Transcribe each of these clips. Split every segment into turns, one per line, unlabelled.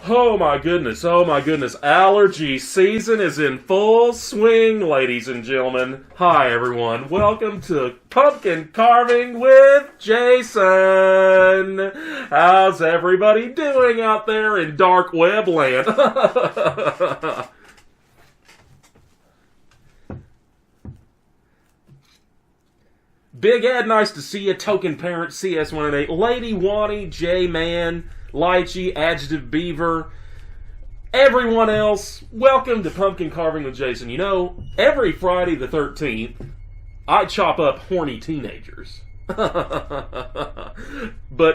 Oh my goodness, oh my goodness. Allergy season is in full swing, ladies and gentlemen. Hi everyone, welcome to Pumpkin Carving with Jason. How's everybody doing out there in dark web land? Big Ed, nice to see you. Token Parent, CS188, Lady Wani, J-Man, Lychee, Adjective Beaver, everyone else, welcome to Pumpkin Carving with Jason. You know, every Friday the 13th, I chop up horny teenagers. But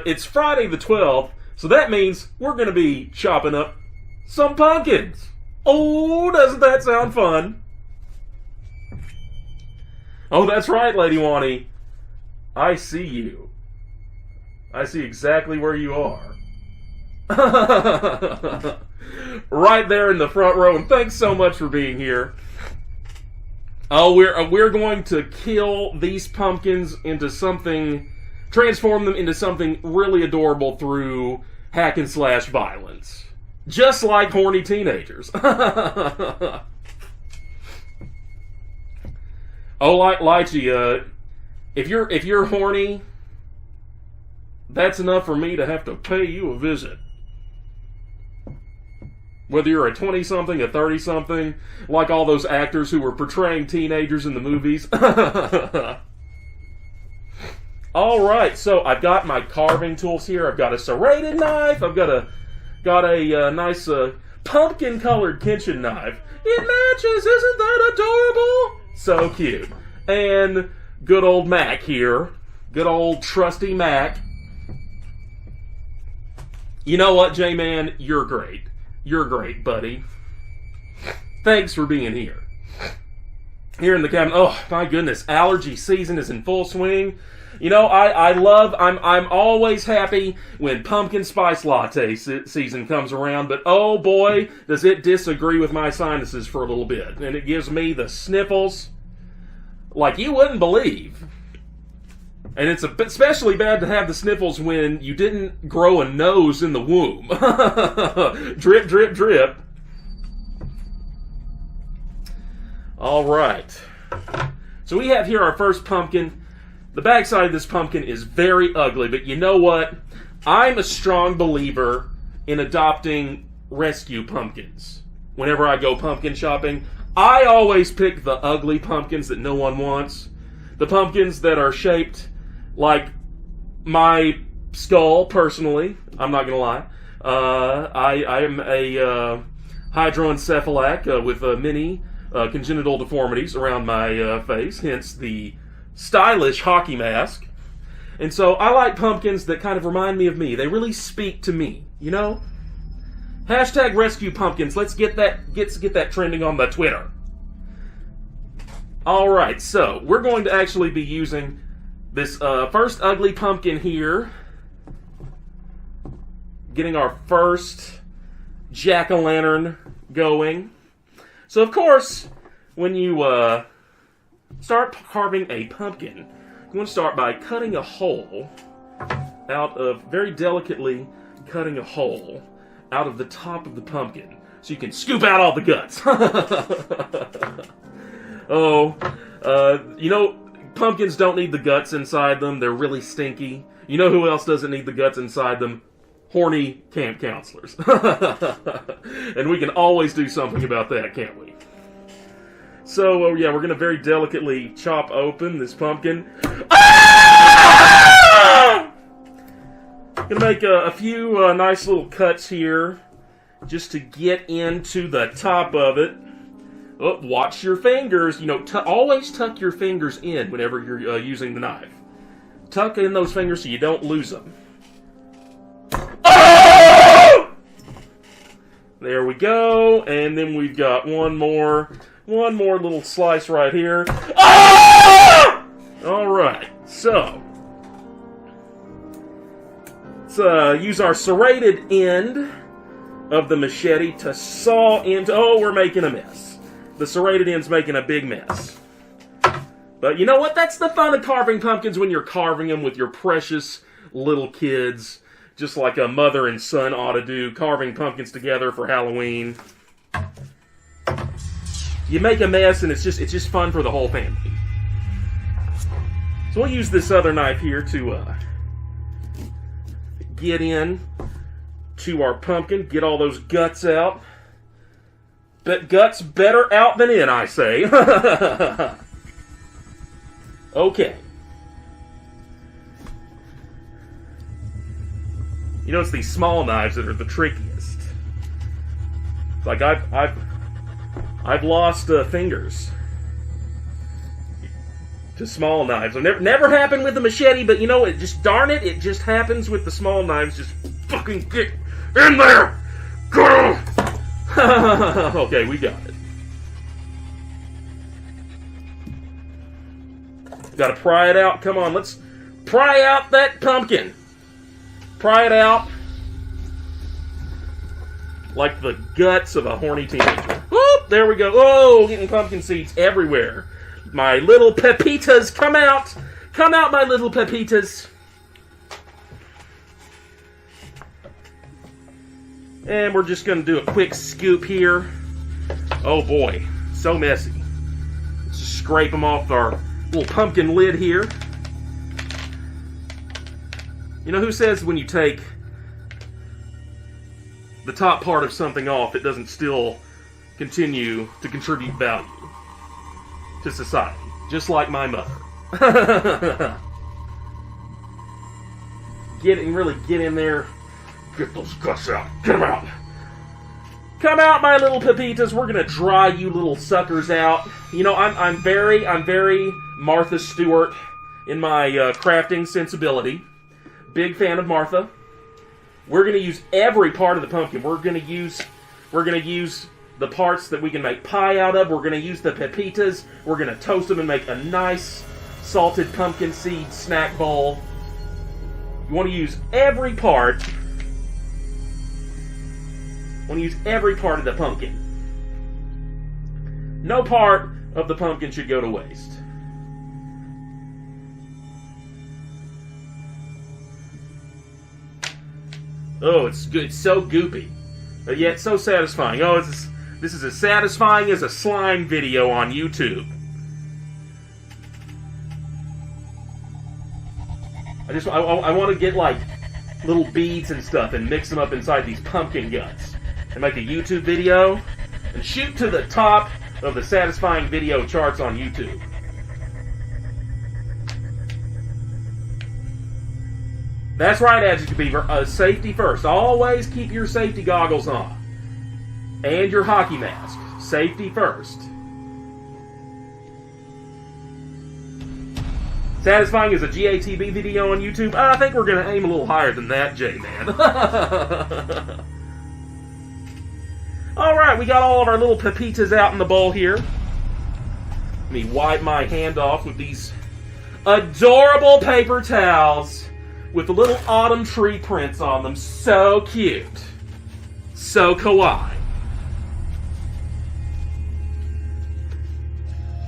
it's Friday the 12th, so that means we're going to be chopping up some pumpkins. Oh, doesn't that sound fun? Oh, that's right, Lady Wani. I see you. I see exactly where you are. Right there in the front row, and thanks so much for being here. Oh, we're going to kill these pumpkins into something, transform them into something really adorable through hack and slash violence. Just like horny teenagers. Oh, Lychee, if you're horny, that's enough for me to have to pay you a visit. Whether you're a 20-something, a 30-something, like all those actors who were portraying teenagers in the movies. Alright, so I've got my carving tools here. I've got a serrated knife. I've got a nice pumpkin-colored kitchen knife. It matches! Isn't that adorable? So cute. And good old Mac here. Good old trusty Mac. You know what, J-Man? You're great. You're great, buddy. Thanks for being here. Here in the cabin. Oh, my goodness. Allergy season is in full swing. You know, I'm always happy when pumpkin spice latte season comes around, but oh boy, does it disagree with my sinuses for a little bit. And it gives me the sniffles like you wouldn't believe. And it's especially bad to have the sniffles when you didn't grow a nose in the womb. Drip, drip, drip. All right. So we have here our first pumpkin. The backside of this pumpkin is very ugly, but you know what? I'm a strong believer in adopting rescue pumpkins. Whenever I go pumpkin shopping, I always pick the ugly pumpkins that no one wants. The pumpkins that are shaped like my skull, personally. I'm not going to lie. I am a hydroencephalic with many congenital deformities around my face, hence the stylish hockey mask. And so I like pumpkins that kind of remind me of me. They really speak to me, you know? Hashtag rescue pumpkins. Let's get that trending on the Twitter. Alright, so we're going to actually be using this first ugly pumpkin here. Getting our first jack-o'-lantern going. So of course, when you start carving a pumpkin, you want to start by cutting a hole very delicately cutting a hole out of the top of the pumpkin so you can scoop out all the guts. You know, pumpkins don't need the guts inside them. They're really stinky. You know who else doesn't need the guts inside them? Horny camp counselors. And we can always do something about that, can't we? So, yeah, we're going to very delicately chop open this pumpkin. Ah! Going to make a few nice little cuts here just to get into the top of it. Oh, watch your fingers. You know, always tuck your fingers in whenever you're using the knife. Tuck in those fingers so you don't lose them. Oh! There we go. And then we've got one more little slice right here. Ah! All right. So let's use our serrated end of the machete to saw into. Oh, we're making a mess. The serrated end's making a big mess. But you know what? That's the fun of carving pumpkins when you're carving them with your precious little kids. just like a mother and son ought to do, carving pumpkins together for Halloween. You make a mess, and it's just fun for the whole family. So we'll use this other knife here to get in to our pumpkin, get all those guts out. But guts better out than in, I say. Okay. You know, it's these small knives that are the trickiest. Like I've lost fingers to small knives. It never happened with the machete, but you know, it just happens with the small knives. Just fucking get in there! Go! Okay, we got it. Gotta pry it out. Come on, let's pry out that pumpkin. Pry it out like the guts of a horny teenager. Whoop! There we go. Oh, getting pumpkin seeds everywhere. My little pepitas, come out! Come out, my little pepitas! And we're just going to do a quick scoop here. Oh boy, so messy. Let's just scrape them off our little pumpkin lid here. You know, who says when you take the top part of something off, it doesn't still continue to contribute value to society? Just like my mother. Get in there. Get those guts out. Get them out. Come out, my little pepitas. We're gonna dry you little suckers out. You know, I'm very Martha Stewart in my crafting sensibility. Big fan of Martha. We're gonna use every part of the pumpkin. We're gonna use the parts that we can make pie out of. We're gonna use the pepitas. We're gonna toast them and make a nice salted pumpkin seed snack bowl. You want to use every part. Want to use every part of the pumpkin. No part of the pumpkin should go to waste. Oh, it's good. It's so goopy, but yet so satisfying. Oh, this is as satisfying as a slime video on YouTube. I want to get like little beads and stuff and mix them up inside these pumpkin guts and make a YouTube video and shoot to the top of the satisfying video charts on YouTube. That's right, Adjective Beaver. Safety first. Always keep your safety goggles on. And your hockey mask. Safety first. Satisfying as a GATB video on YouTube? I think we're going to aim a little higher than that, J-Man. Alright, we got all of our little pepitas out in the bowl here. Let me wipe my hand off with these adorable paper towels with the little autumn tree prints on them. So cute. So kawaii.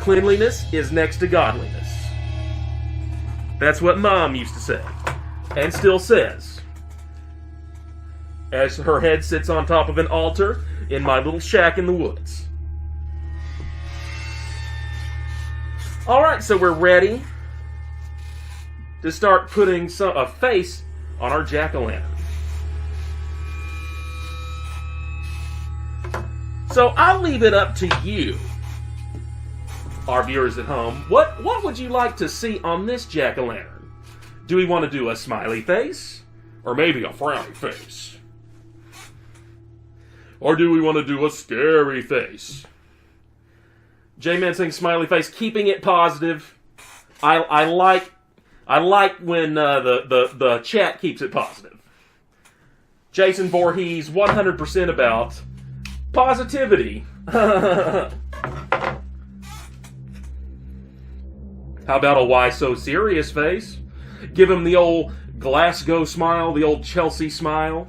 Cleanliness is next to godliness. That's what Mom used to say, and still says, as her head sits on top of an altar in my little shack in the woods. Alright, so we're ready to start putting a face on our jack-o'-lantern. So I'll leave it up to you, our viewers at home. What would you like to see on this jack-o'-lantern? Do we want to do a smiley face? Or maybe a frowny face? Or do we want to do a scary face? J-Man saying smiley face, keeping it positive. I like when the chat keeps it positive. Jason Voorhees, 100% about positivity. How about a why so serious face? Give him the old Glasgow smile, the old Chelsea smile.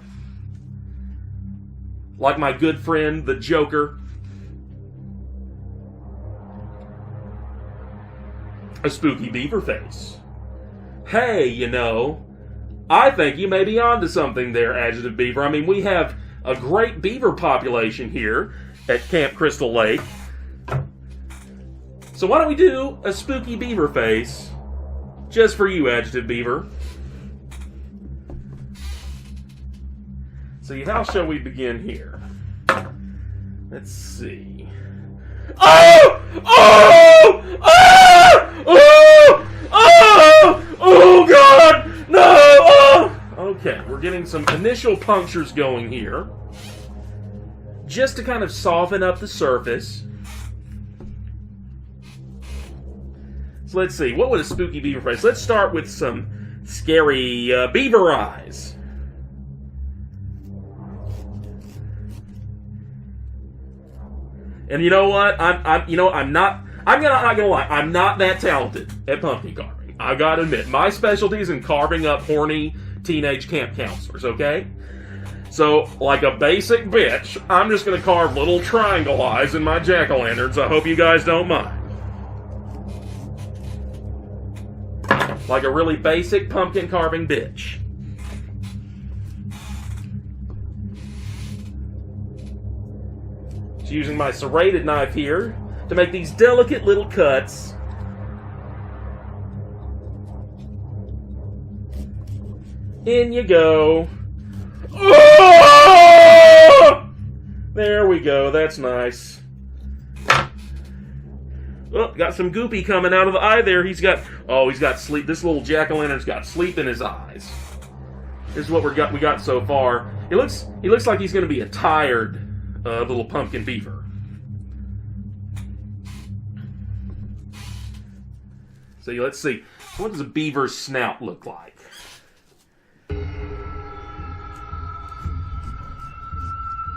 Like my good friend, the Joker. A spooky beaver face. Hey, you know, I think you may be onto something there, Adjective Beaver. I mean, we have a great beaver population here at Camp Crystal Lake. So why don't we do a spooky beaver face just for you, Adjective Beaver. So how shall we begin here? Let's see. Oh! Oh! Oh! Oh! Oh! Oh, God! No! Oh! Okay, we're getting some initial punctures going here. Just to kind of soften up the surface. So let's see, what would a spooky beaver face? Let's start with some scary beaver eyes. And you know what? I'm not gonna lie. I'm not that talented at pumpkin carving. I gotta admit, my specialty is in carving up horny teenage camp counselors. Okay, so like a basic bitch, I'm just gonna carve little triangle eyes in my jack-o'-lanterns. I hope you guys don't mind. Like a really basic pumpkin carving bitch. Just using my serrated knife here to make these delicate little cuts. In you go. Oh! There we go. That's nice. Oh, got some goopy coming out of the eye there. He's got sleep. This little jack-o'-lantern's got sleep in his eyes. This is what we got so far. He looks like he's going to be a tired little pumpkin beaver. So let's see. What does a beaver's snout look like?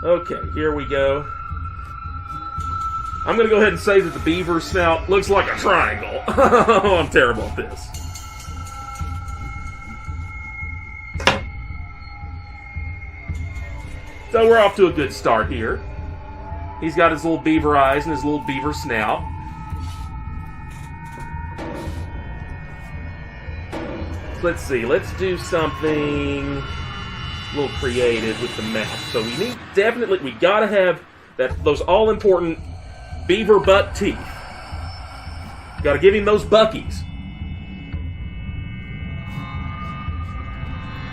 Okay, here we go. I'm going to go ahead and say that the beaver snout looks like a triangle. Oh, I'm terrible at this. So we're off to a good start here. He's got his little beaver eyes and his little beaver snout. Let's see. Let's do something a little creative with the mouth. So we gotta have those all-important beaver butt teeth. Gotta give him those buckies.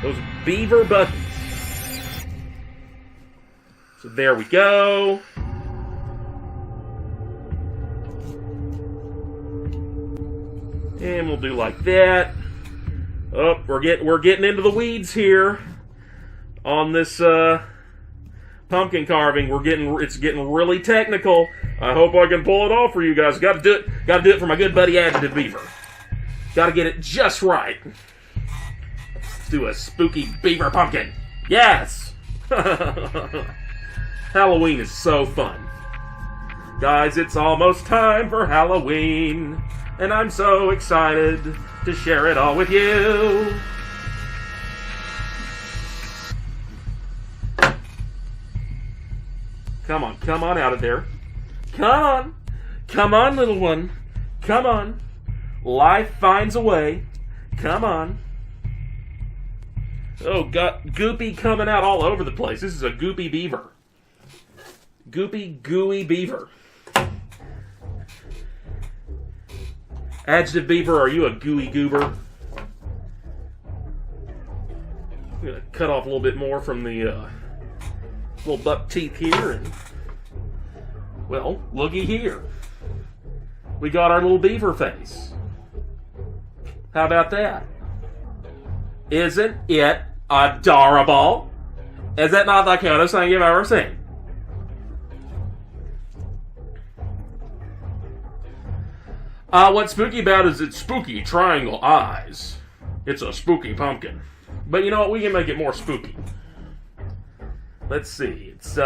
Those beaver buckies. So there we go. And we'll do like that. Oh, we're getting into the weeds here on this pumpkin carving. It's getting really technical. I hope I can pull it off for you guys. Got to do it for my good buddy Adjective Beaver. Got to get it just right. Let's do a spooky beaver pumpkin. Yes. Halloween is so fun. Guys, it's almost time for Halloween, and I'm so excited to share it all with you. Come on out of there. Come on, little one. Come on. Life finds a way. Come on. Oh, got goopy coming out all over the place. This is a goopy beaver. Goopy, gooey beaver. Adjective Beaver, are you a gooey goober? I'm going to cut off a little bit more from the little buck teeth here. And, well, looky here. We got our little beaver face. How about that? Isn't it adorable? Is that not the cutest thing you've ever seen? What's spooky about is it's spooky triangle eyes. It's a spooky pumpkin. But you know what? We can make it more spooky. Let's see. It's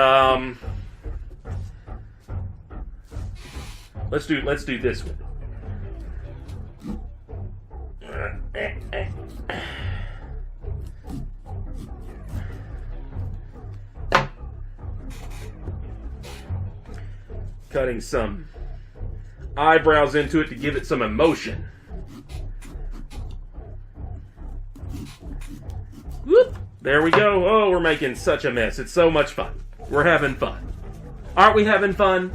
let's do this one. Cutting some eyebrows into it to give it some emotion. Whoop! There we go. Oh, we're making such a mess. It's so much fun. We're having fun. Aren't we having fun?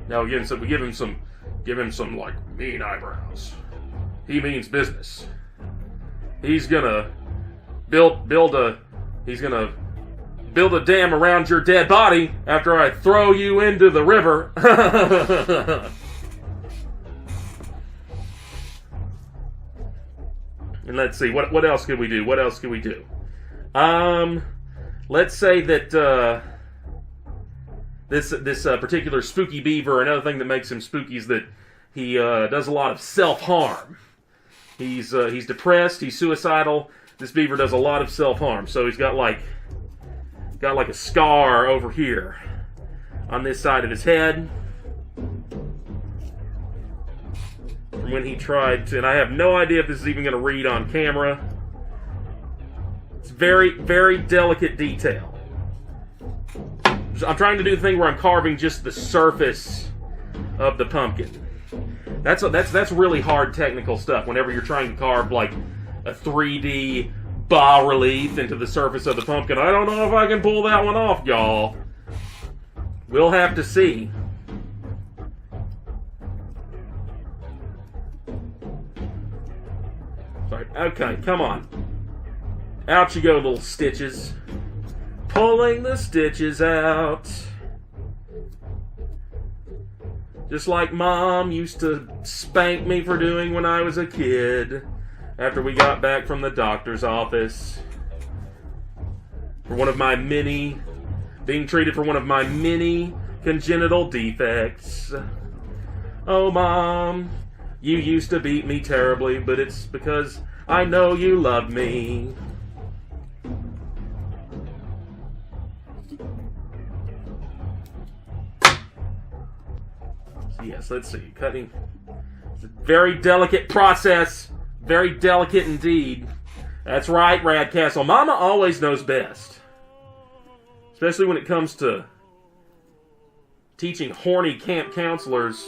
Now we give him some like mean eyebrows. He means business. He's gonna build a dam around your dead body after I throw you into the river. And let's see, what else could we do? What else could we do? Let's say that this particular spooky beaver, another thing that makes him spooky is that he does a lot of self-harm. He's depressed, he's suicidal. This beaver does a lot of self-harm. So he's got like a scar over here on this side of his head from when he tried to, and I have no idea if this is even going to read on camera. It's very, very delicate detail. I'm trying to do the thing where I'm carving just the surface of the pumpkin. That's really hard technical stuff whenever you're trying to carve like a 3D bas relief into the surface of the pumpkin. I don't know if I can pull that one off, y'all. We'll have to see. Sorry. Okay, come on. Out you go, little stitches. Pulling the stitches out. Just like Mom used to spank me for doing when I was a kid. After we got back from the doctor's office. Being treated for one of my many congenital defects. Oh, Mom, you used to beat me terribly, but it's because I know you love me. So yes, let's see. Cutting. It's a very delicate process. Very delicate indeed. That's right, Radcastle. Mama always knows best. Especially when it comes to teaching horny camp counselors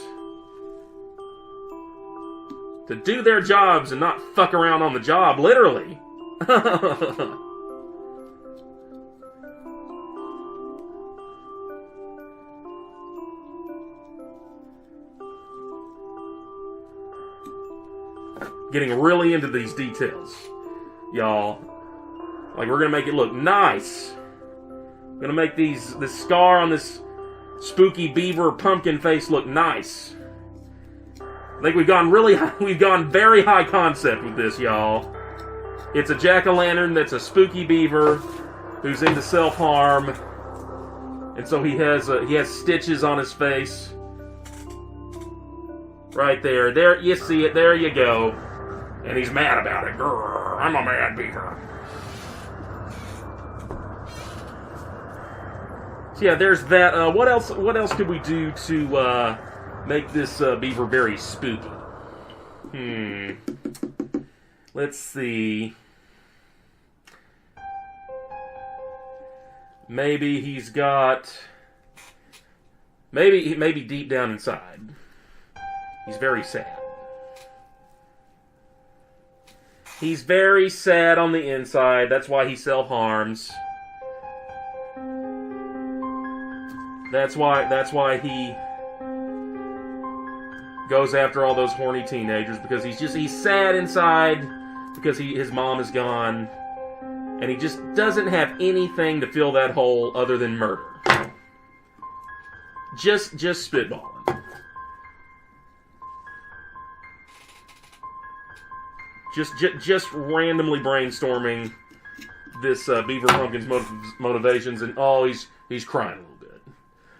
to do their jobs and not fuck around on the job, literally. Getting really into these details, y'all. Like, we're gonna make it look nice. We're gonna make this scar on this spooky beaver pumpkin face look nice. I think we've gone very high concept with this, y'all. It's a jack-o'-lantern that's a spooky beaver who's into self-harm, and so he has stitches on his face. Right there. There, you see it. There you go. And he's mad about it. Grr, I'm a mad beaver. So yeah, there's that. What else could we do to make this beaver very spooky? Let's see. Maybe he's got. Maybe deep down inside, he's very sad. He's very sad on the inside. That's why he self-harms. That's why he goes after all those horny teenagers, because he's sad inside because his mom is gone, and he just doesn't have anything to fill that hole other than murder. Just spitballing. Just randomly brainstorming this Beaver Pumpkin's motivations, and he's crying a little bit.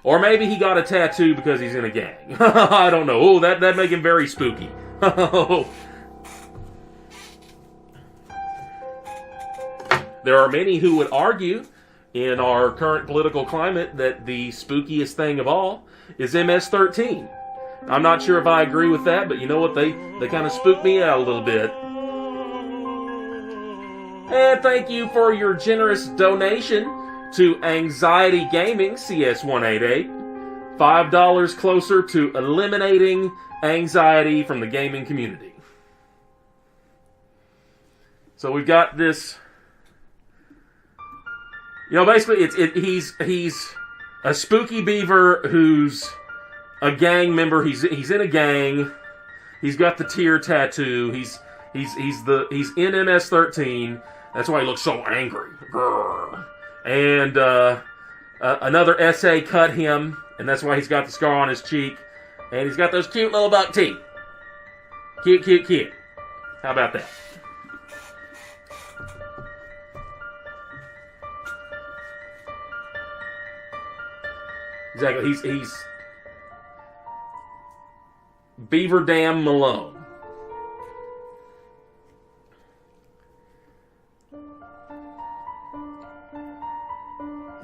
Or maybe he got a tattoo because he's in a gang. I don't know. Oh, that'd make him very spooky. There are many who would argue in our current political climate that the spookiest thing of all is MS-13. I'm not sure if I agree with that, but you know what? They kind of spooked me out a little bit. And thank you for your generous donation to Anxiety Gaming CS188, $5 closer to eliminating anxiety from the gaming community. So we've got this. Basically, he's a spooky beaver who's a gang member. He's in a gang. He's got the tear tattoo. He's in MS-13. That's why he looks so angry. Grr. And another SA cut him, and that's why he's got the scar on his cheek. And he's got those cute little buck teeth. Cute. How about that? Exactly. He's Beaver Dam Malone.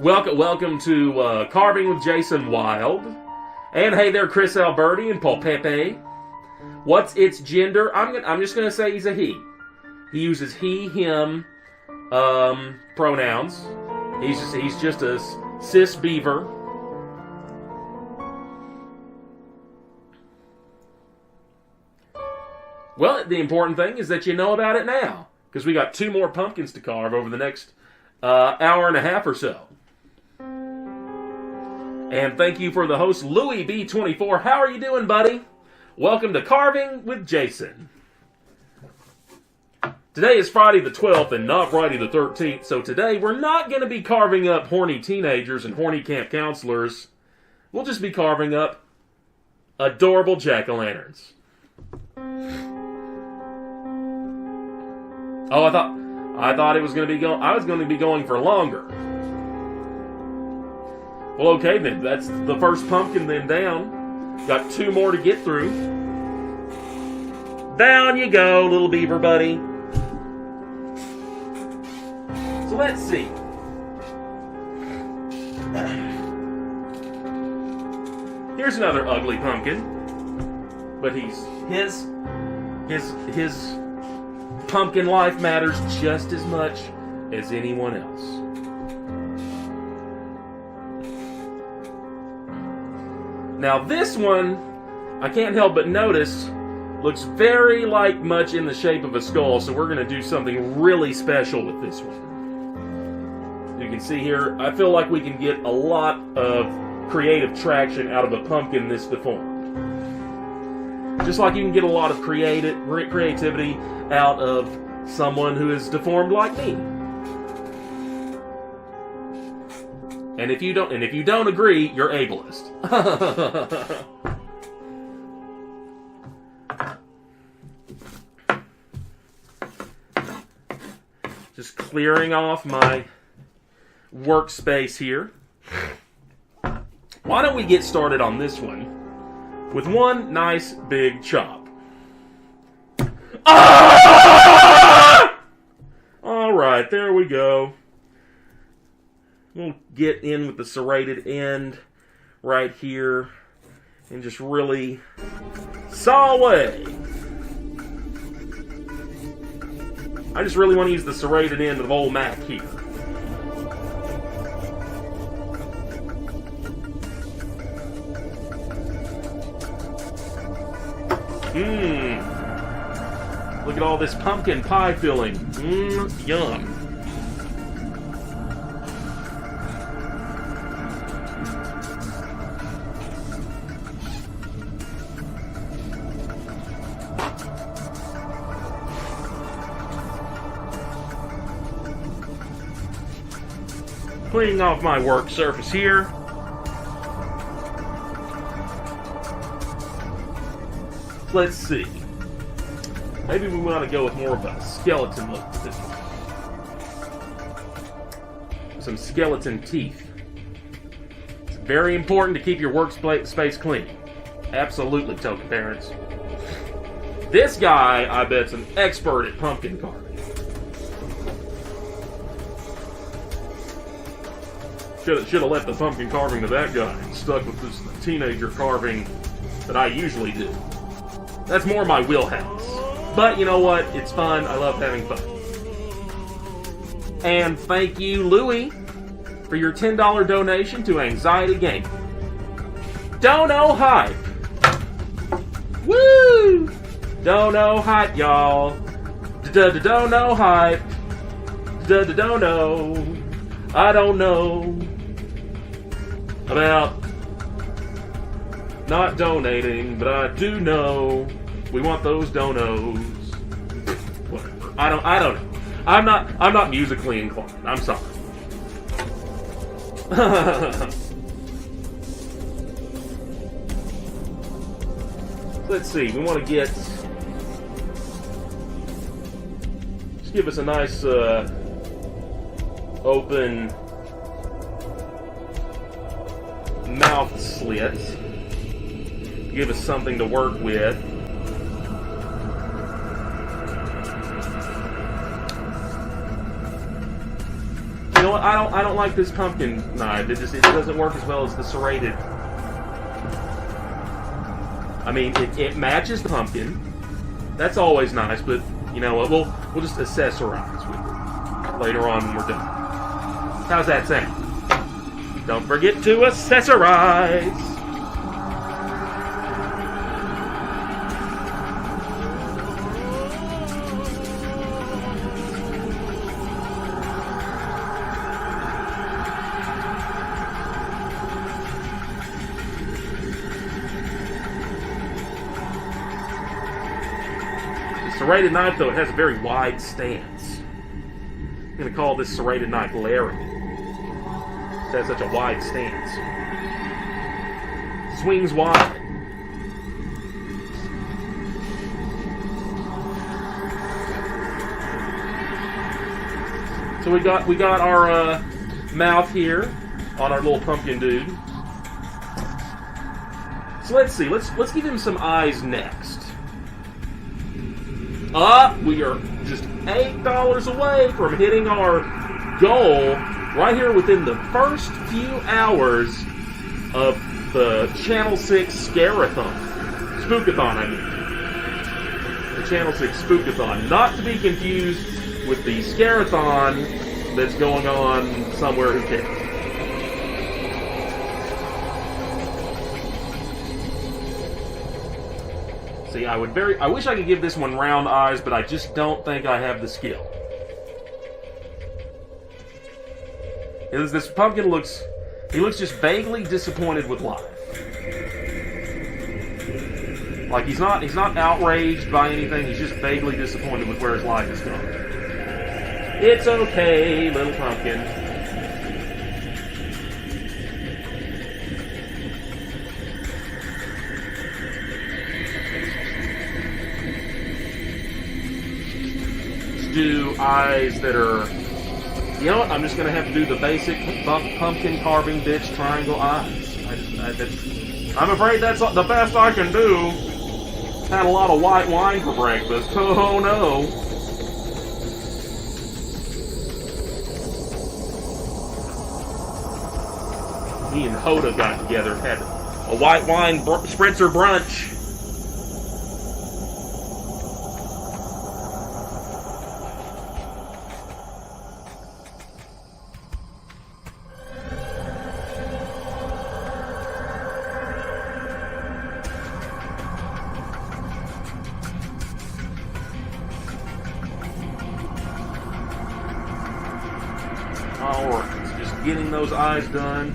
Welcome to Carving with Jason Wild. And hey there, Chris Alberti and Paul Pepe. What's its gender? I'm just gonna say he's a he. He uses he, him pronouns. He's just a cis beaver. Well, the important thing is that you know about it now, because we got 2 more pumpkins to carve over the next hour and a half or so. And thank you for the host, Louis B24. How are you doing, buddy? Welcome to Carving with Jason. Today is Friday the 12th and not Friday the 13th, so today we're not going to be carving up horny teenagers and horny camp counselors. We'll just be carving up adorable jack-o'-lanterns. Oh, I thought it was going to be I was going to be going for longer. Well, okay then. That's the first pumpkin then down. Got 2 more to get through. Down you go, little beaver buddy. So let's see. Here's another ugly pumpkin, but his pumpkin life matters just as much as anyone else. Now this one, I can't help but notice, looks very much in the shape of a skull, so we're going to do something really special with this one. You can see here, I feel like we can get a lot of creative traction out of a pumpkin this deformed. Just like you can get a lot of creativity out of someone who is deformed like me. And if you don't agree, you're ableist. Just clearing off my workspace here. Why don't we get started on this one with one nice big chop? Ah! All right, there we go. We'll get in with the serrated end right here and just really saw away. I just really want to use the serrated end of old Mac here. Look at all this pumpkin pie filling. Yum. Cleaning off my work surface here. Let's see. Maybe we want to go with more of a skeleton look to this one. Some skeleton teeth. It's very important to keep your workspace clean. Absolutely, token parents. This guy, I bet's an expert at pumpkin carving. Should have left the pumpkin carving to that guy and stuck with this teenager carving that I usually do. That's more my wheelhouse. But you know what? It's fun. I love having fun. And thank you, Louie, for your $10 donation to Anxiety Gaming. Dono hype. Woo! Dono hype, y'all. Dono hype. Dono. I don't know about not donating, but I do know we want those donos. Whatever. I don't know. I'm not musically inclined. I'm sorry. Let's see. We want to get. Just give us a nice open mouth slit. Give us something to work with. You know what? I don't like this pumpkin knife. It doesn't work as well as the serrated. I mean, it matches the pumpkin. That's always nice, but you know what? We'll just accessorize with it later on when we're done. How's that sound? Don't forget to accessorize. Serrated knife, though, it has a very wide stance. I'm going to call this serrated knife Larry. It has such a wide stance. Swings wide. So we got our mouth here on our little pumpkin dude. So let's see. Let's give him some eyes next. We are just $8 away from hitting our goal right here within the first few hours of the Channel 6 Scare-a-Thon. Spook-a-Thon, I mean. The Channel 6 Spook-a-Thon. Not to be confused with the Scare-a-Thon that's going on somewhere who cares. See, I wish I could give this one round eyes, but I just don't think I have the skill. This pumpkin looks just vaguely disappointed with life. Like he's not outraged by anything, he's just vaguely disappointed with where his life is going. It's okay, little pumpkin. Do eyes that are, you know what? I'm just gonna have to do the basic pumpkin carving bitch triangle eyes. I'm afraid that's the best I can do. Had a lot of white wine for breakfast. Oh no! Me and Hoda got together, had a white wine spritzer brunch. Alright, just getting those eyes done.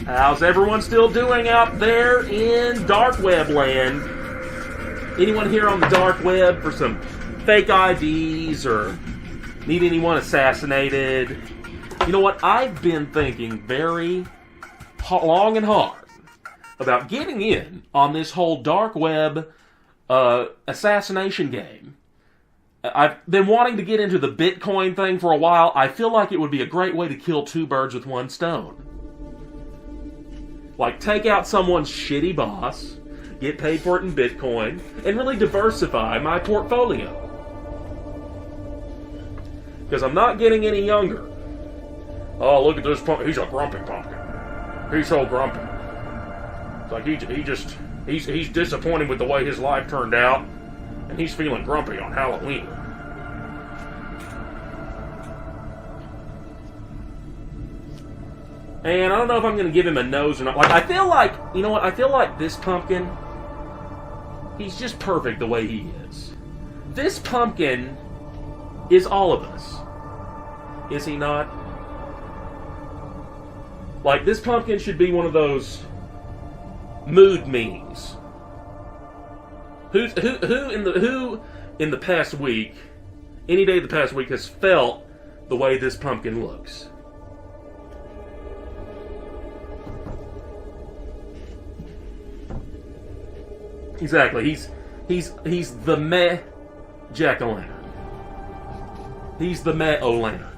How's everyone still doing out there in dark web land? Anyone here on the dark web for some fake IDs or need anyone assassinated? You know what? I've been thinking very long and hard about getting in on this whole dark web assassination game. I've been wanting to get into the Bitcoin thing for a while. I feel like it would be a great way to kill two birds with one stone. Like, take out someone's shitty boss, get paid for it in Bitcoin, and really diversify my portfolio. Because I'm not getting any younger. Oh, look at this pumpkin. He's a grumpy pumpkin. He's so grumpy. It's like he's disappointed with the way his life turned out, and he's feeling grumpy on Halloween. And I don't know if I'm going to give him a nose or not. Like, I feel like, you know what? I feel like this pumpkin, he's just perfect the way he is. This pumpkin is all of us. Is he not? Like, this pumpkin should be one of those mood memes. Who in the past week, any day of the past week, has felt the way this pumpkin looks? Exactly. He's the meh jack-o'-lantern. He's the meh o'-lantern.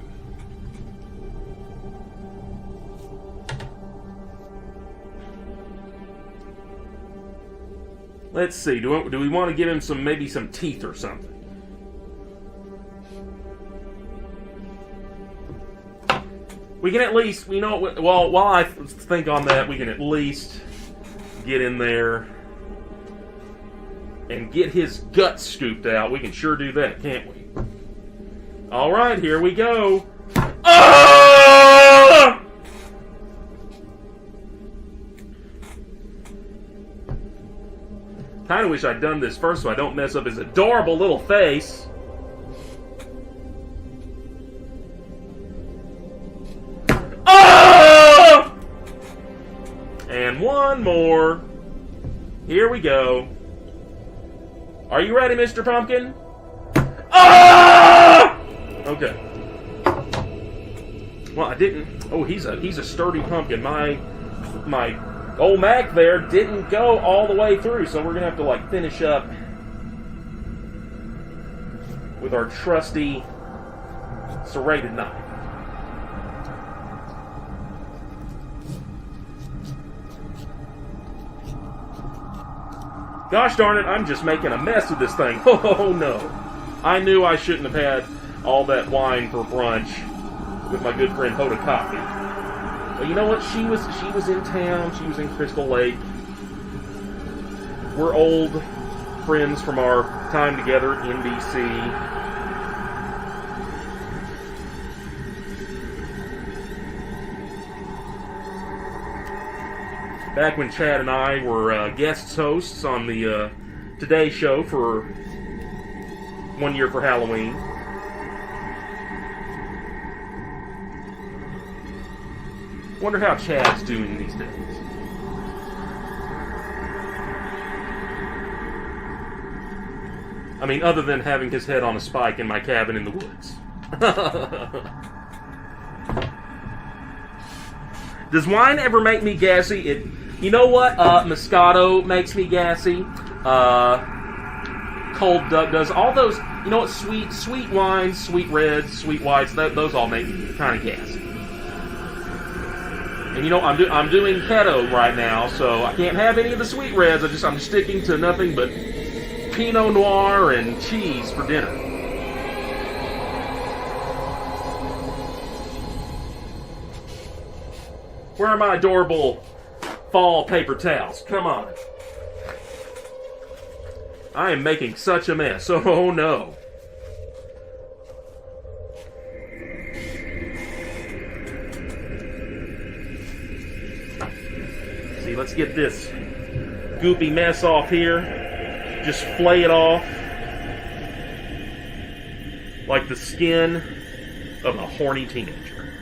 Let's see. Do we want to give him maybe some teeth or something? We can at least, you know, while I think on that, we can at least get in there and get his guts scooped out. We can sure do that, can't we? All right, here we go. Ah! Kind of wish I'd done this first so I don't mess up his adorable little face. Ah! And one more. Here we go. Are you ready, Mr. Pumpkin? Ah! Okay. Well, I didn't. Oh, he's a sturdy pumpkin. My old Mac there didn't go all the way through, so we're gonna have to like finish up with our trusty serrated knife. Gosh darn it, I'm just making a mess of this thing. Oh no. I knew I shouldn't have had all that wine for brunch with my good friend Hoda Coffee. But you know what? She was in town. She was in Crystal Lake. We're old friends from our time together in DC. Back when Chad and I were guest hosts on the Today Show for 1 year for Halloween. Wonder how Chad's doing these days. I mean, other than having his head on a spike in my cabin in the woods. Does wine ever make me gassy? You know what? Moscato makes me gassy. Cold Duck does. All those, you know what? Sweet wines, sweet reds, sweet whites. Those all make me kind of gassy. And you know, I'm doing keto right now, so I can't have any of the sweet reds. I'm sticking to nothing but Pinot Noir and cheese for dinner. Where are my adorable fall paper towels? Come on. I am making such a mess. Oh no. See, let's get this goopy mess off here. Just flay it off like the skin of a horny teenager.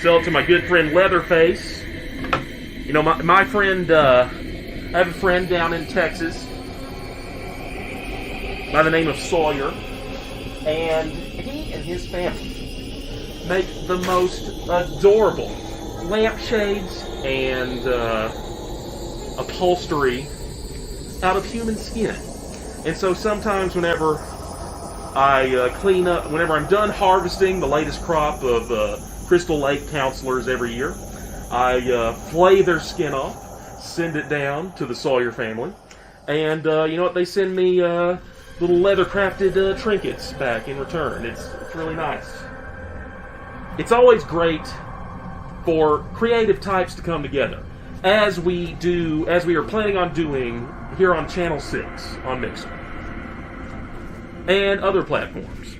Sell it to my good friend Leatherface. You know, my friend, I have a friend down in Texas by the name of Sawyer, and he and his family make the most adorable lampshades and upholstery out of human skin. And so sometimes whenever I clean up, whenever I'm done harvesting the latest crop of Crystal Lake counselors every year, I flay their skin off, send it down to the Sawyer family, and you know what? They send me little leather-crafted trinkets back in return. It's really nice. It's always great for creative types to come together, as we are planning on doing here on Channel 6 on Mixer and other platforms.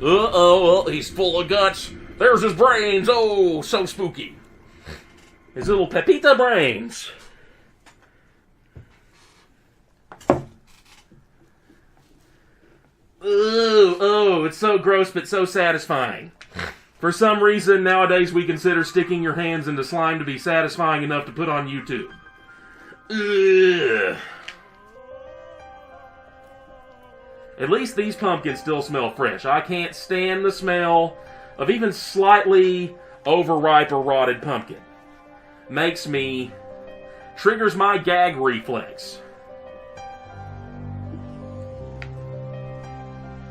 Uh-oh, well, he's full of guts. There's his brains. Oh, so spooky. His little Pepita brains. Oh, it's so gross but so satisfying. For some reason, nowadays we consider sticking your hands into slime to be satisfying enough to put on YouTube. Ugh. At least these pumpkins still smell fresh. I can't stand the smell of even slightly overripe or rotted pumpkin. Triggers my gag reflex.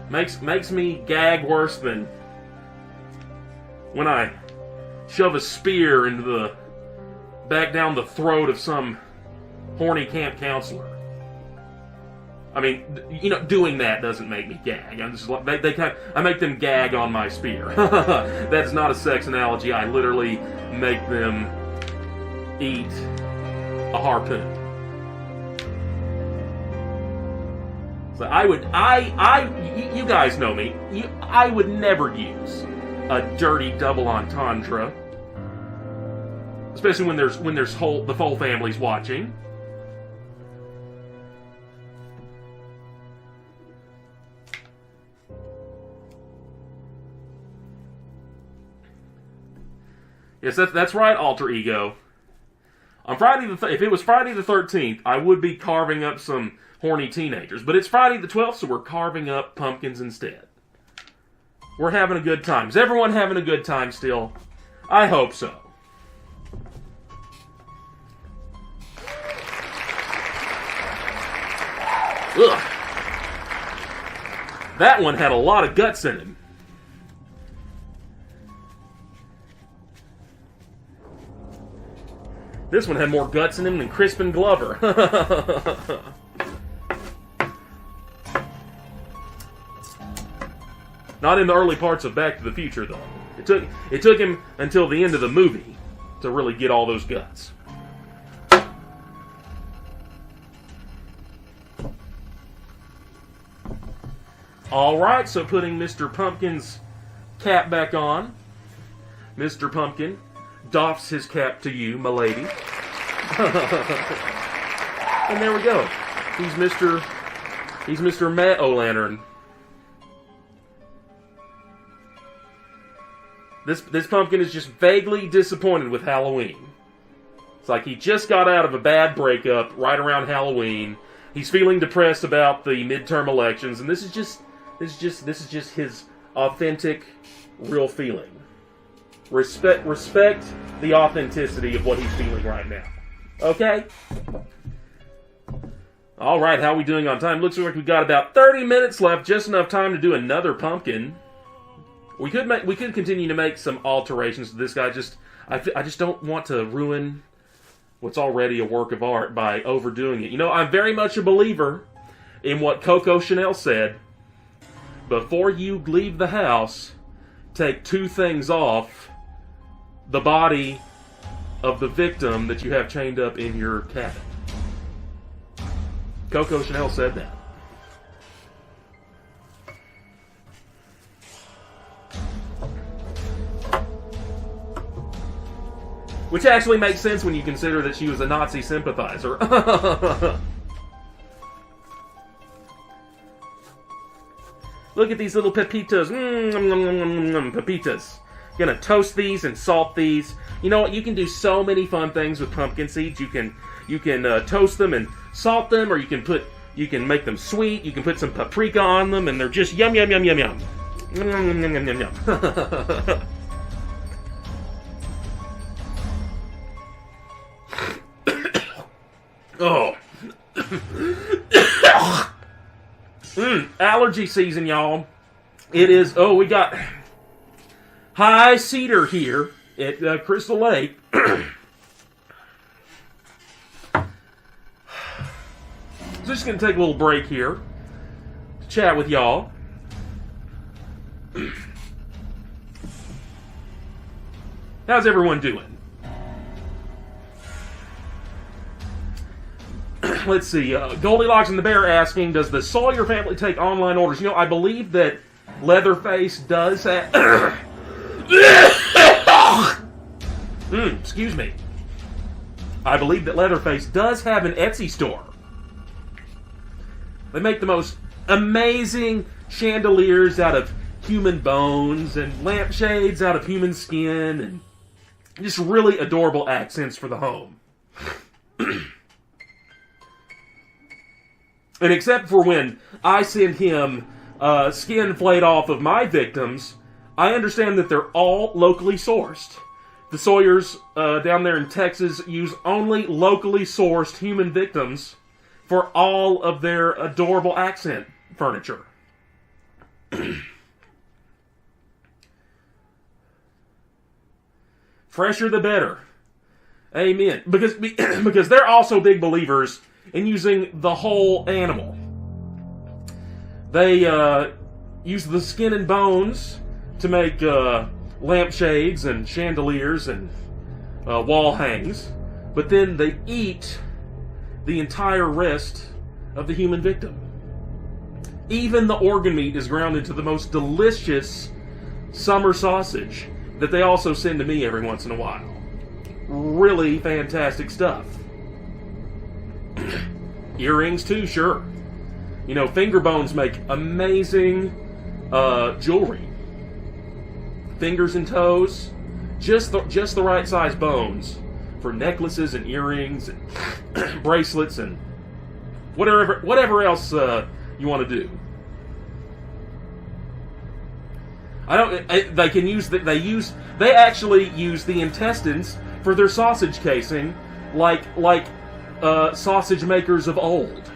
Makes me gag worse than when I shove a spear back down the throat of some horny camp counselor. I mean, doing that doesn't make me gag. I'm just I make them gag on my spear. That's not a sex analogy. I literally make them eat a harpoon. So you guys know me. I would never use a dirty double entendre, especially when the whole family's watching. Yes, that's right, alter ego. On Friday if it was Friday the 13th, I would be carving up some horny teenagers. But it's Friday the 12th, so we're carving up pumpkins instead. We're having a good time. Is everyone having a good time still? I hope so. Ugh. That one had a lot of guts in him. This one had more guts in him than Crispin Glover. Not in the early parts of Back to the Future, though. It took him until the end of the movie to really get all those guts. Alright, so putting Mr. Pumpkin's cap back on. Mr. Pumpkin doffs his cap to you, my lady. And there we go. He's Mr. Matt-O-Lantern. This pumpkin is just vaguely disappointed with Halloween. It's like he just got out of a bad breakup right around Halloween. He's feeling depressed about the midterm elections, and this is just his authentic, real feeling. Respect the authenticity of what he's feeling right now. Okay? Alright, how are we doing on time? Looks like we've got about 30 minutes left, just enough time to do another pumpkin. We could continue to make some alterations to this guy. I just don't want to ruin what's already a work of art by overdoing it. I'm very much a believer in what Coco Chanel said. Before you leave the house, take 2 things off the body of the victim that you have chained up in your cabin. Coco Chanel said that. Which actually makes sense when you consider that she was a Nazi sympathizer. Look at these little pepitas. Pepitas. Gonna toast these and salt these. You know what? You can do so many fun things with pumpkin seeds. You can toast them and salt them, or you can make them sweet. You can put some paprika on them, and they're just yum yum yum yum yum. Yum yum yum yum yum yum. Oh. Allergy season, y'all. It is, we got high cedar here at Crystal Lake. Just going to take a little break here to chat with y'all. How's everyone doing? Let's see. Goldilocks and the Bear asking, does the Sawyer family take online orders? I believe that Leatherface does have... excuse me. I believe that Leatherface does have an Etsy store. They make the most amazing chandeliers out of human bones and lampshades out of human skin and just really adorable accents for the home. And except for when I send him skin flayed off of my victims, I understand that they're all locally sourced. The Sawyers down there in Texas use only locally sourced human victims for all of their adorable accent furniture. Fresher the better. Amen. Because they're also big believers in using the whole animal. They use the skin and bones to make lampshades and chandeliers and wall hangs, but then they eat the entire rest of the human victim. Even the organ meat is ground into the most delicious summer sausage that they also send to me every once in a while. Really fantastic stuff. Earrings too, sure. You know, finger bones make amazing jewelry. Fingers and toes, just the right size bones for necklaces and earrings and bracelets and whatever else you want to do. They actually use the intestines for their sausage casing, like sausage makers of old.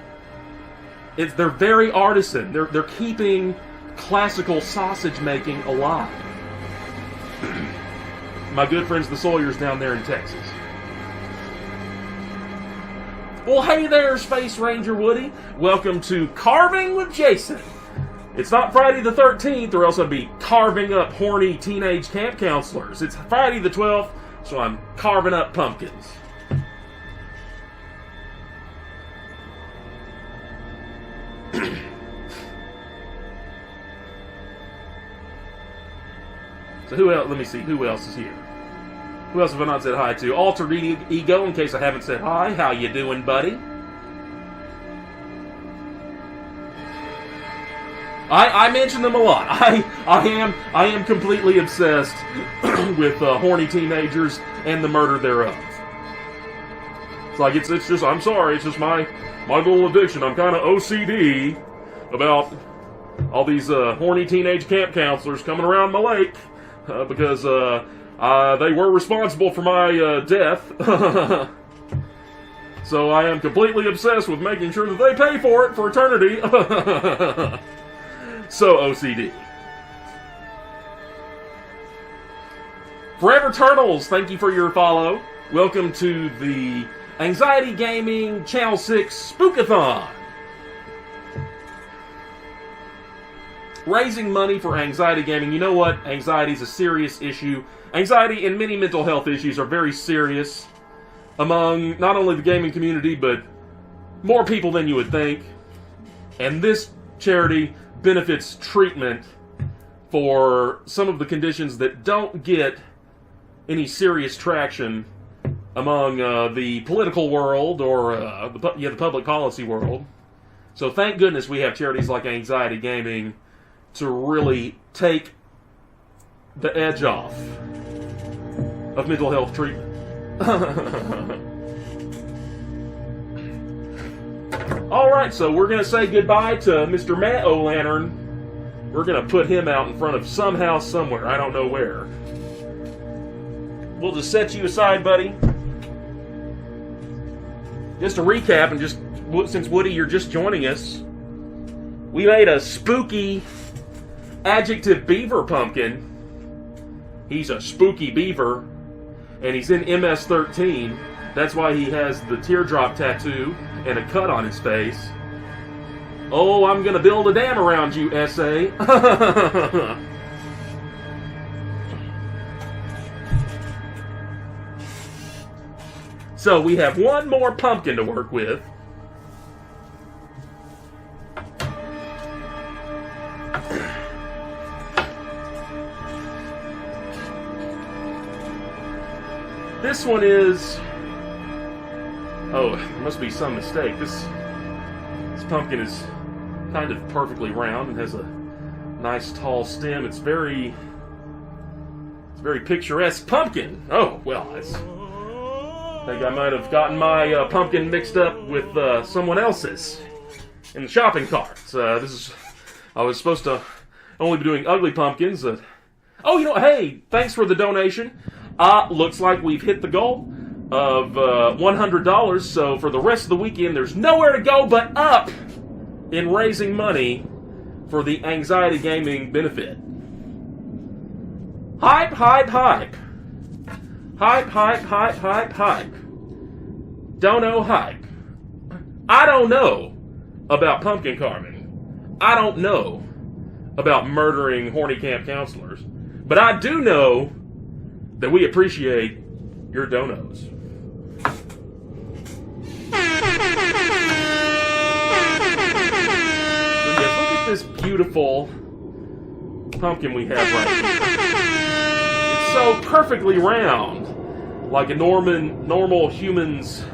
They're very artisan. They're keeping classical sausage making alive. My good friends the Sawyers down there in Texas. Well, hey there, Space Ranger Woody. Welcome to Carving with Jason. It's not Friday the 13th, or else I'd be carving up horny teenage camp counselors. It's Friday the 12th, so I'm carving up pumpkins. So who else? Let me see. Who else is here? Who else have I not said hi to? Altered Ego, in case I haven't said hi. How you doing, buddy? I mention them a lot. I am completely obsessed with horny teenagers and the murder thereof. It's like it's just, I'm sorry, it's just my little addiction. I'm kind of OCD about all these horny teenage camp counselors coming around my lake because they were responsible for my death. So I am completely obsessed with making sure that they pay for it for eternity. So OCD. Forever Turtles, thank you for your follow. Welcome to the Anxiety Gaming Channel 6 Spook-a-Thon. Raising money for anxiety gaming. You know what? Anxiety is a serious issue. Anxiety and many mental health issues are very serious among not only the gaming community, but more people than you would think. And this charity benefits treatment for some of the conditions that don't get any serious traction among the political world or the public policy world. So thank goodness we have charities like Anxiety Gaming to really take the edge off of mental health treatment. Alright, so we're going to say goodbye to Mr. Matt O'Lantern. We're going to put him out in front of some house somewhere. I don't know where. We'll just set you aside, buddy. Just to recap, and just since Woody, you're just joining us, we made a spooky adjective beaver pumpkin. He's a spooky beaver, and he's in MS-13. That's why he has the teardrop tattoo and a cut on his face. Oh, I'm gonna build a dam around you, S.A. So we have one more pumpkin to work with. This one is... Oh, there must be some mistake. This pumpkin is kind of perfectly round and has a nice tall stem. It's very picturesque pumpkin. Oh, well, I think I might have gotten my pumpkin mixed up with someone else's in the shopping cart. I was supposed to only be doing ugly pumpkins. Oh, you know, hey, thanks for the donation. Looks like we've hit the goal of $100, so for the rest of the weekend, there's nowhere to go but up in raising money for the anxiety gaming benefit. Hype, hype, hype. Hype, hype, hype, hype, hype. Dono hype. I don't know about pumpkin carving. I don't know about murdering horny camp counselors. But I do know that we appreciate your donos. So yes, look at this beautiful pumpkin we have right here. It's so perfectly round, like a normal human's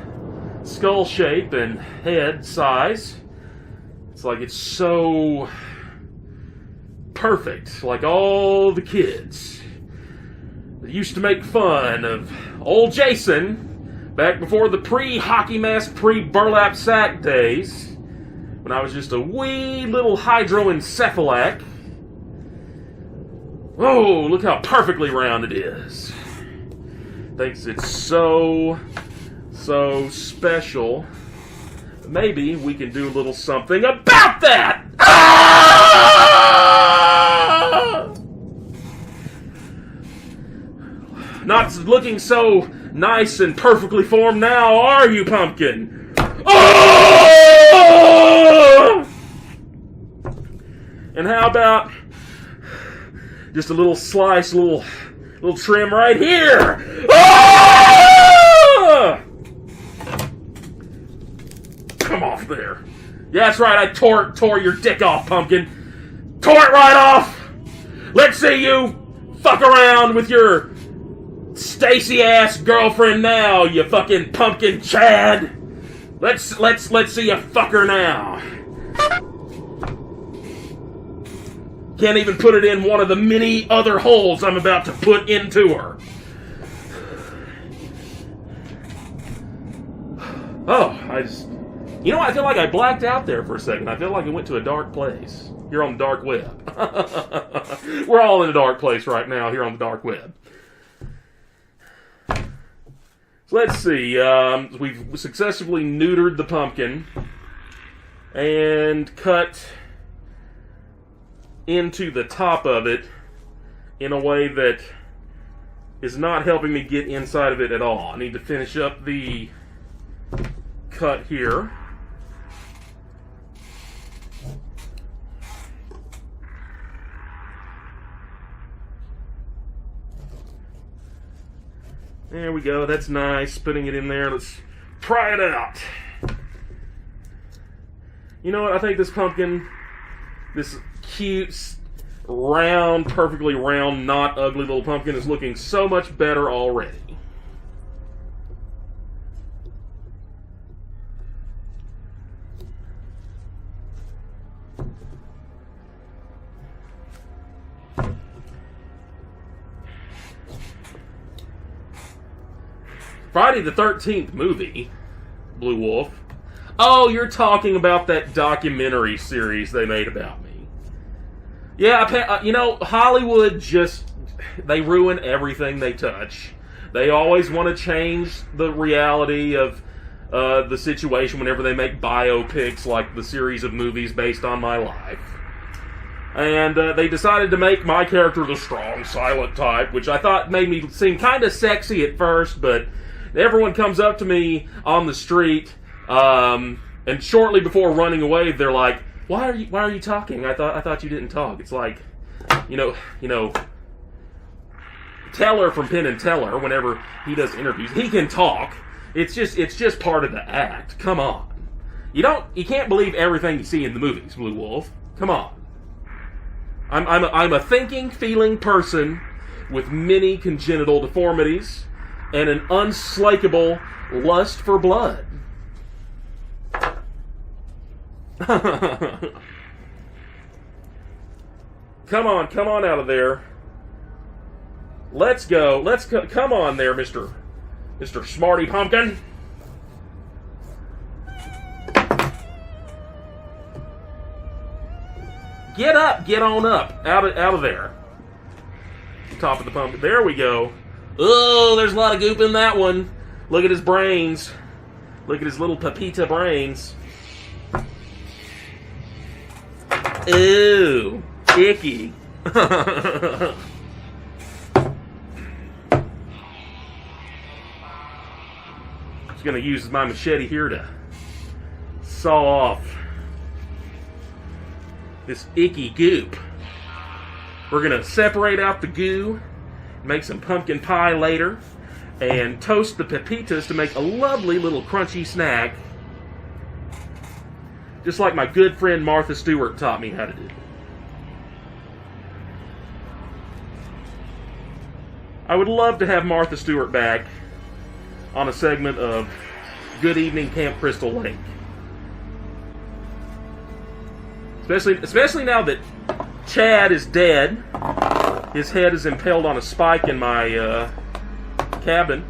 skull shape and head size. It's like it's so perfect, like all the kids that used to make fun of old Jason back before the pre-hockey mask, pre-burlap sack days, when I was just a wee little hydroencephalic. Oh, look how perfectly round it is. Thinks it's so special. Maybe we can do a little something about that! Not looking so nice and perfectly formed now, are you, pumpkin? Oh! And how about just a little slice, little trim right here? Oh! Come off there. Yeah, that's right, I tore your dick off, pumpkin. Tore it right off! Let's see you fuck around with your Stacy-ass girlfriend now, you fucking pumpkin Chad. Let's see you fuck her now. Can't even put it in one of the many other holes I'm about to put into her. Oh, you know, I feel like I blacked out there for a second. I feel like I went to a dark place here on the dark web. We're all in a dark place right now here on the dark web. So let's see. We've successfully neutered the pumpkin and cut into the top of it in a way that is not helping me get inside of it at all. I need to finish up the cut here. There we go, that's nice, putting it in there. Let's try it out. You know what, I think this pumpkin, this cute, round, perfectly round, not ugly little pumpkin is looking so much better already. Friday the 13th movie, Blue Wolf. Oh, you're talking about that documentary series they made about me. Yeah, you know, Hollywood they ruin everything they touch. They always want to change the reality of the situation whenever they make biopics like the series of movies based on my life. And they decided to make my character the strong, silent type, which I thought made me seem kind of sexy at first, but everyone comes up to me on the street, and shortly before running away, they're like, "Why are you talking? I thought you didn't talk." It's like, you know, Teller from Penn and Teller, whenever he does interviews, he can talk. It's just part of the act. Come on, you can't believe everything you see in the movies, Blue Wolf. Come on, I'm a thinking, feeling person with many congenital deformities. and an unslakable lust for blood. Come on out of there. Let's go. Come on there, Mr. Smarty Pumpkin. Get up, get on up, out of there. Top of the pumpkin. There we go. Oh, there's a lot of goop in that one. Look at his brains. Look at his little Pepita brains. Ooh, icky. Just gonna use my machete here to saw off this icky goop. We're gonna separate out the goo, make some pumpkin pie later, and toast the pepitas to make a lovely little crunchy snack, just like my good friend Martha Stewart taught me how to do. I would love to have Martha Stewart back on a segment of Good Evening Camp Crystal Lake. Especially now that Chad is dead. His head is impaled on a spike in my cabin.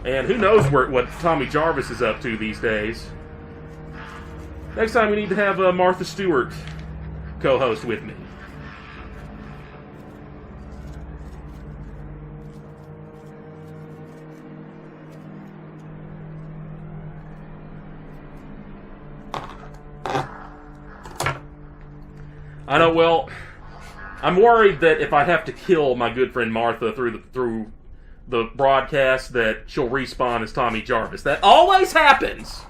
And who knows what Tommy Jarvis is up to these days. Next time we need to have Martha Stewart co-host with me. I know, well, I'm worried that if I have to kill my good friend Martha through the broadcast, that she'll respawn as Tommy Jarvis. That always happens.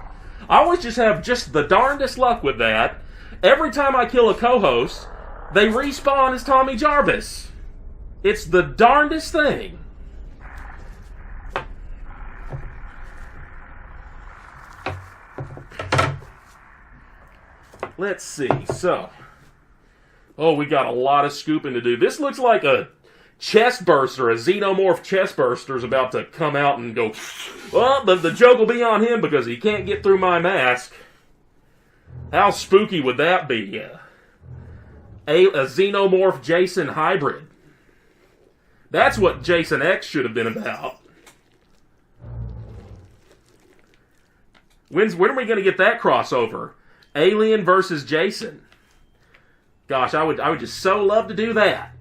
I always just have the darndest luck with that. Every time I kill a co-host, they respawn as Tommy Jarvis. It's the darndest thing. Let's see, so... Oh, we got a lot of scooping to do. This looks like a chest burster, a xenomorph chest burster is about to come out and go, well, the joke will be on him because he can't get through my mask. How spooky would that be? A xenomorph Jason hybrid. That's what Jason X should have been about. When are we going to get that crossover? Alien versus Jason. Gosh, I would just so love to do that.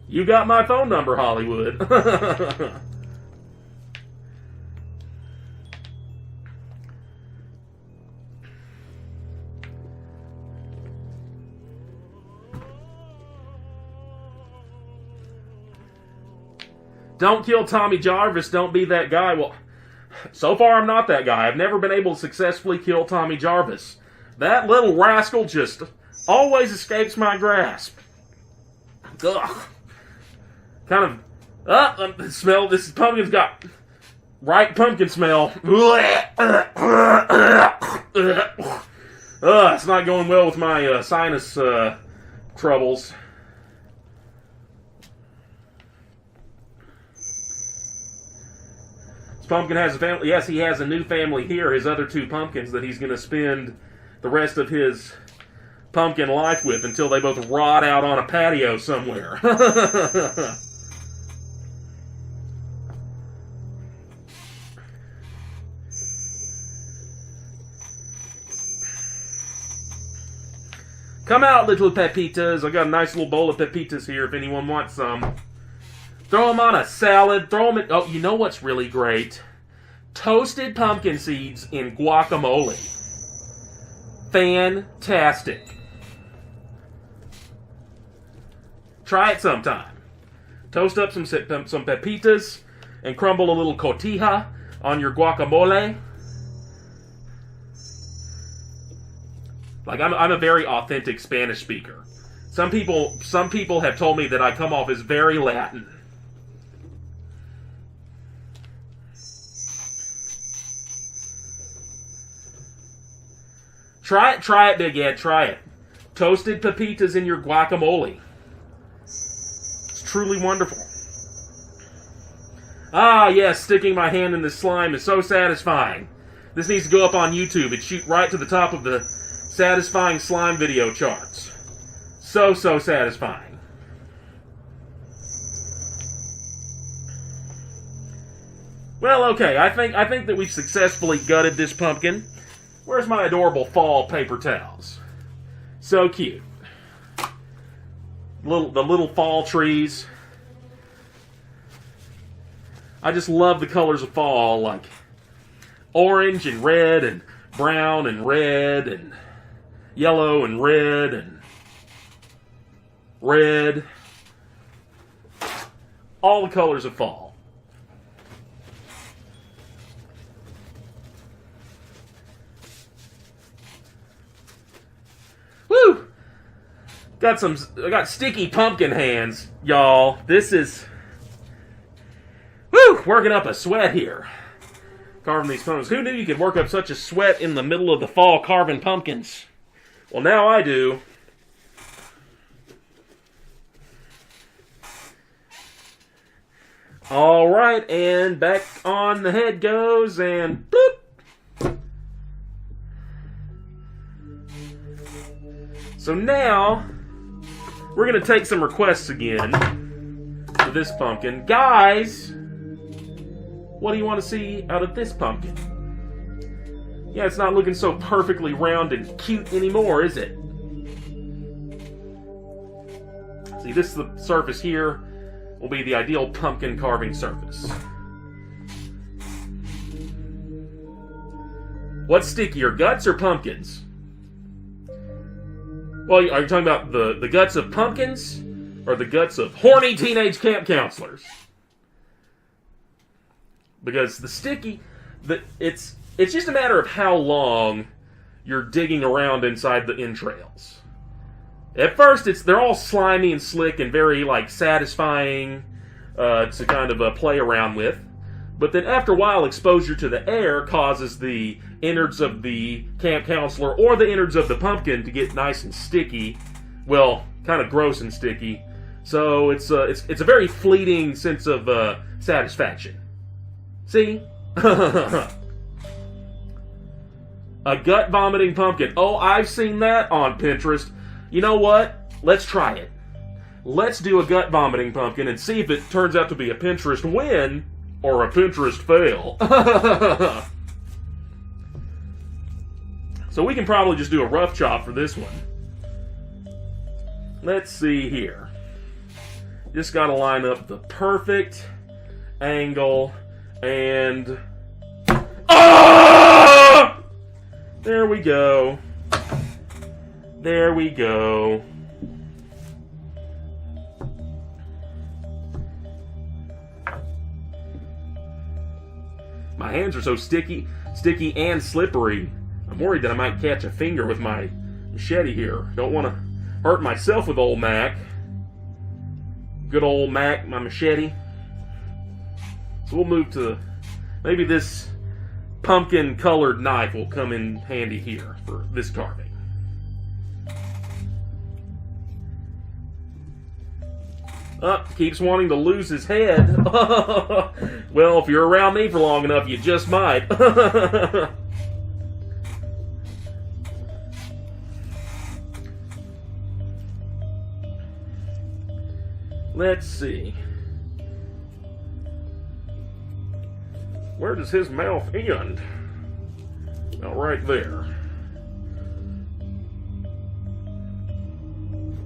You got my phone number, Hollywood. Don't kill Tommy Jarvis, don't be that guy. Well, so far I'm not that guy. I've never been able to successfully kill Tommy Jarvis. That little rascal just always escapes my grasp. Ugh. Kind of, smell, this pumpkin's got right pumpkin smell. It's not going well with my sinus troubles. This pumpkin has a family. Yes, he has a new family here. His other two pumpkins that he's going to spend the rest of his pumpkin life with until they both rot out on a patio somewhere. Come out, little pepitas. I got a nice little bowl of pepitas here if anyone wants some. Throw them on a salad. Throw them in... Oh, you know what's really great? Toasted pumpkin seeds in guacamole. Fantastic. Try it sometime. Toast up some pepitas and crumble a little cotija on your guacamole. Like, I'm a very authentic Spanish speaker. Some people have told me that I come off as very Latin. Try it, Big Ed, try it. Toasted pepitas in your guacamole. It's truly wonderful. Ah, yes, sticking my hand in this slime is so satisfying. This needs to go up on YouTube and shoot right to the top of the satisfying slime video charts. So satisfying. Well, okay, I think that we've successfully gutted this pumpkin. Where's my adorable fall paper towels? So cute. The little fall trees. I just love the colors of fall, like orange and red and brown and red and yellow and red and red. All the colors of fall. Woo! I got sticky pumpkin hands, y'all. This is, woo, working up a sweat here. Carving these pumpkins. Who knew you could work up such a sweat in the middle of the fall carving pumpkins? Well, now I do. All right, and back on the head goes, and boop. So now, we're going to take some requests again for this pumpkin. Guys, what do you want to see out of this pumpkin? Yeah, it's not looking so perfectly round and cute anymore, is it? See, this is the surface here. Will be the ideal pumpkin carving surface. What's stickier, guts or pumpkins? Well, are you talking about the guts of pumpkins or the guts of horny teenage camp counselors? Because the sticky, it's just a matter of how long you're digging around inside the entrails. At first, they're all slimy and slick and very satisfying to kind of play around with. But then after a while, exposure to the air causes the innards of the camp counselor or the innards of the pumpkin to get nice and sticky. Well, kind of gross and sticky. So it's a very fleeting sense of satisfaction. See? A gut vomiting pumpkin. Oh, I've seen that on Pinterest. You know what? Let's try it. Let's do a gut vomiting pumpkin and see if it turns out to be a Pinterest win or a Pinterest fail. So we can probably just do a rough chop for this one. Let's see here. Just got to line up the perfect angle and... Ah! There we go. There we go. My hands are so sticky and slippery. I'm worried that I might catch a finger with my machete here. Don't want to hurt myself with old Mac. Good old Mac, my machete. So we'll move to... Maybe this pumpkin-colored knife will come in handy here for this carving. Keeps wanting to lose his head. Well, if you're around me for long enough, you just might. Let's see. Where does his mouth end? Oh, right there.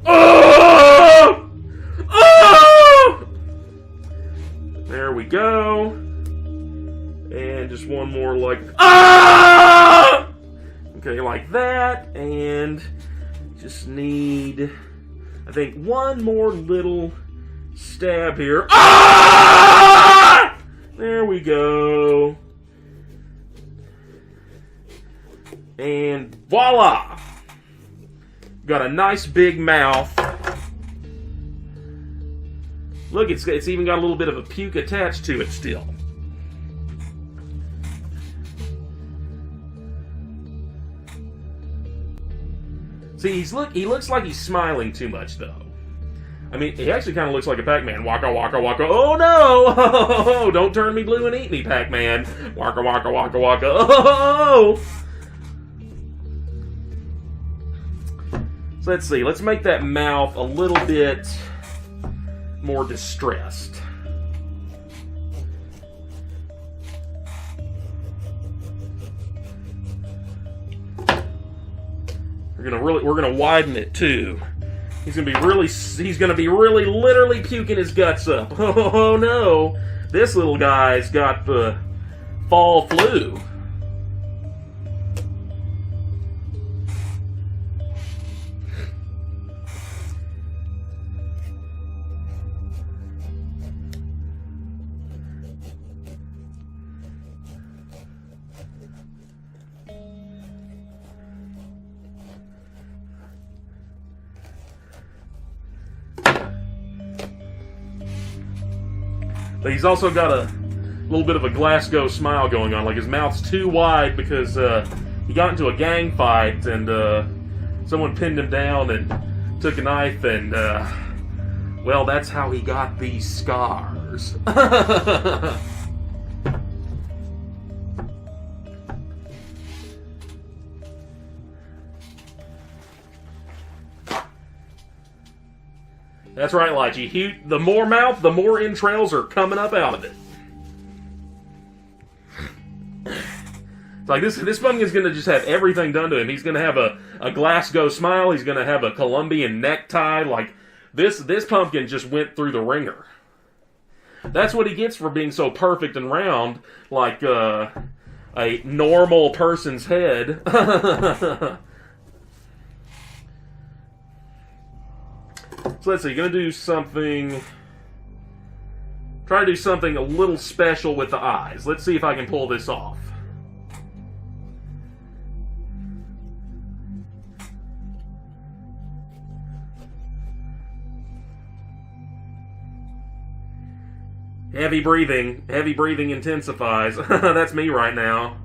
Oh! Oh! There we go. And just one more ah! Okay, like that. And just need, I think, one more little stab here. Ah! There we go. And voila! Got a nice big mouth. Look, it's even got a little bit of a puke attached to it still. See, he looks like he's smiling too much, though. I mean, he actually kind of looks like a Pac-Man. Waka, waka, waka. Oh, no! Oh, don't turn me blue and eat me, Pac-Man. Waka, waka, waka, waka. Oh! So let's see. Let's make that mouth a little bit more distressed. We're gonna widen it too. He's gonna be really literally puking his guts up. Oh no! This little guy's got the fall flu. But he's also got a little bit of a Glasgow smile going on. Like his mouth's too wide because he got into a gang fight and someone pinned him down and took a knife and, well, that's how he got these scars. That's right, Lychee. The more mouth, the more entrails are coming up out of it. It's like this pumpkin's going to just have everything done to him. He's going to have a Glasgow smile. He's going to have a Colombian necktie. Like, this pumpkin just went through the ringer. That's what he gets for being so perfect and round, like a normal person's head. So let's see, you're going to do something... Try to do something a little special with the eyes. Let's see if I can pull this off. Heavy breathing intensifies. That's me right now.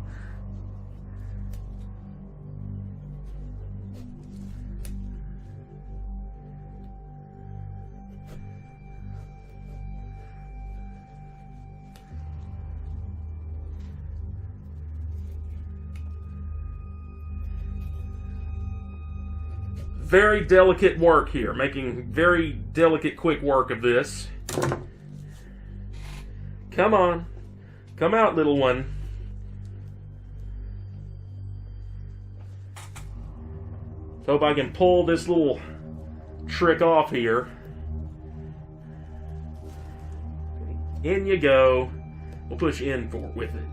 Very delicate work here, making very delicate, quick work of this. Come on. Come out, little one. Hope I can pull this little trick off here. In you go. We'll push in with it.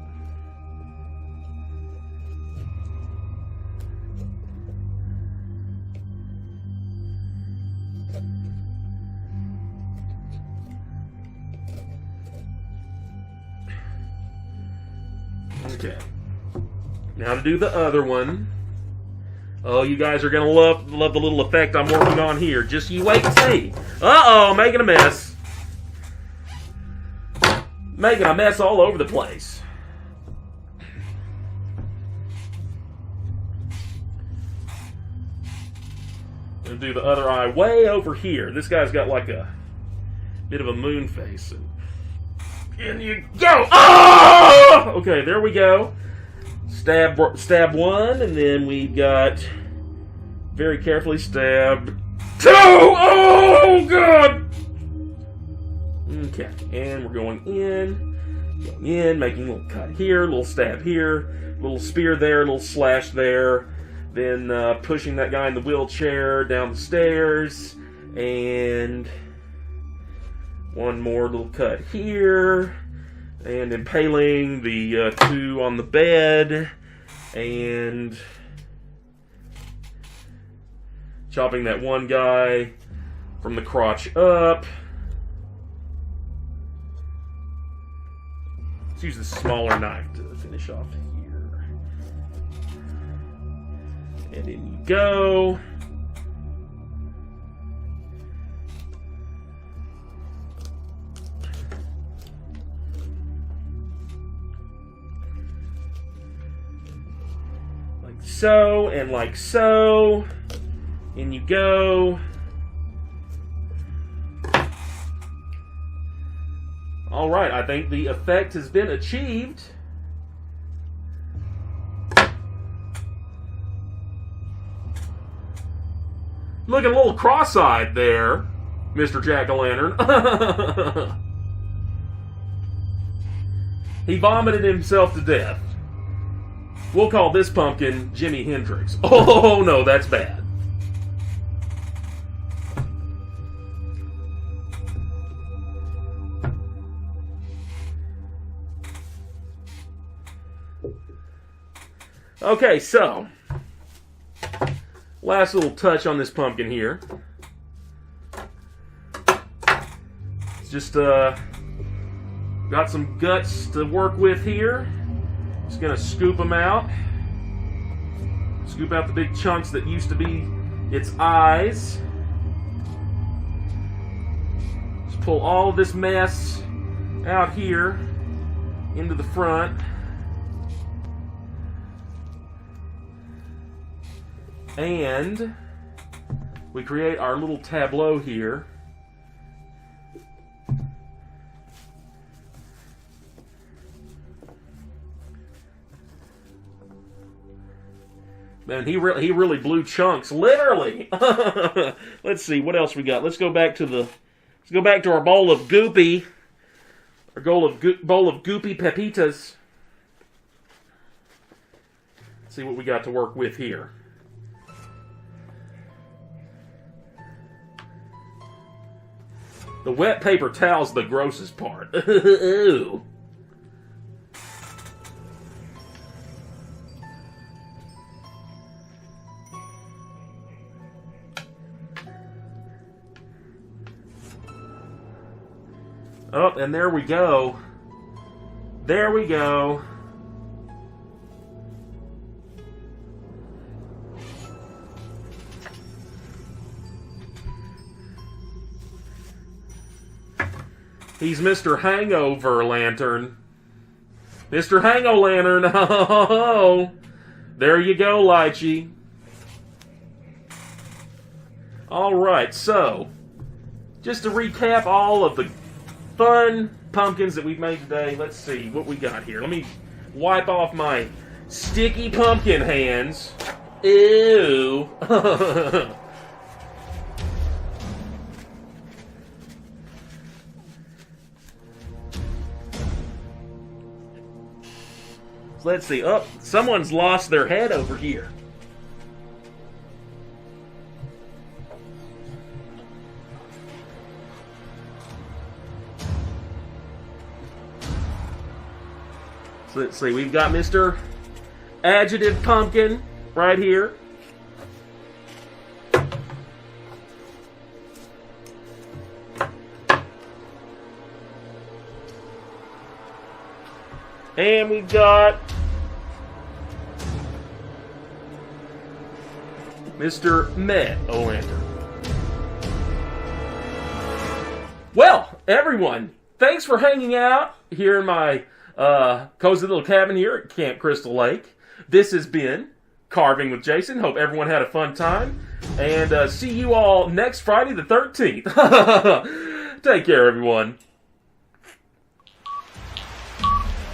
Okay. Now to do the other one. Oh, you guys are gonna love the little effect I'm working on here. Just you wait and see. Uh-oh, making a mess. Making a mess all over the place. Gonna do the other eye way over here. This guy's got like a bit of a moon face. In you go! Oh! Okay, there we go. Stab one, and then we got very carefully stab two! Oh, God! Okay, and we're going in, making a little cut here, a little stab here, a little spear there, a little slash there, then pushing that guy in the wheelchair down the stairs, and one more little cut here, and impaling the two on the bed, and chopping that one guy from the crotch up. Let's use the smaller knife to finish off here. And in you go. So, and like so. In you go. All right, I think the effect has been achieved. Looking a little cross-eyed there, Mr. Jack-o'-lantern. He vomited himself to death. We'll call this pumpkin Jimi Hendrix. Oh, no, that's bad. Okay, so last little touch on this pumpkin here. It's just got some guts to work with here. Just gonna scoop them out. Scoop out the big chunks that used to be its eyes. Just pull all of this mess out here into the front. And we create our little tableau here. Man, he really blew chunks, literally. Let's see what else we got. Let's go back to our bowl of goopy, bowl of goopy pepitas. Let's see what we got to work with here. The wet paper towel's the grossest part. Ooh. Oh, and there we go. There we go. He's Mr. Hangover Lantern. Mr. Hango-Lantern. Oh, there you go, Lychee. All right, so just to recap all of the fun pumpkins that we've made today, let's see what we got here. Let me wipe off my sticky pumpkin hands. Ew. Let's see. Oh, someone's lost their head over here. So let's see. We've got Mr. Adjective Pumpkin right here. And we've got Mr. Met-o'-Lantern. Well, everyone, thanks for hanging out here in my cozy little cabin here at Camp Crystal Lake. This has been Carving with Jason. Hope everyone had a fun time. And see you all next Friday the 13th. Take care, everyone.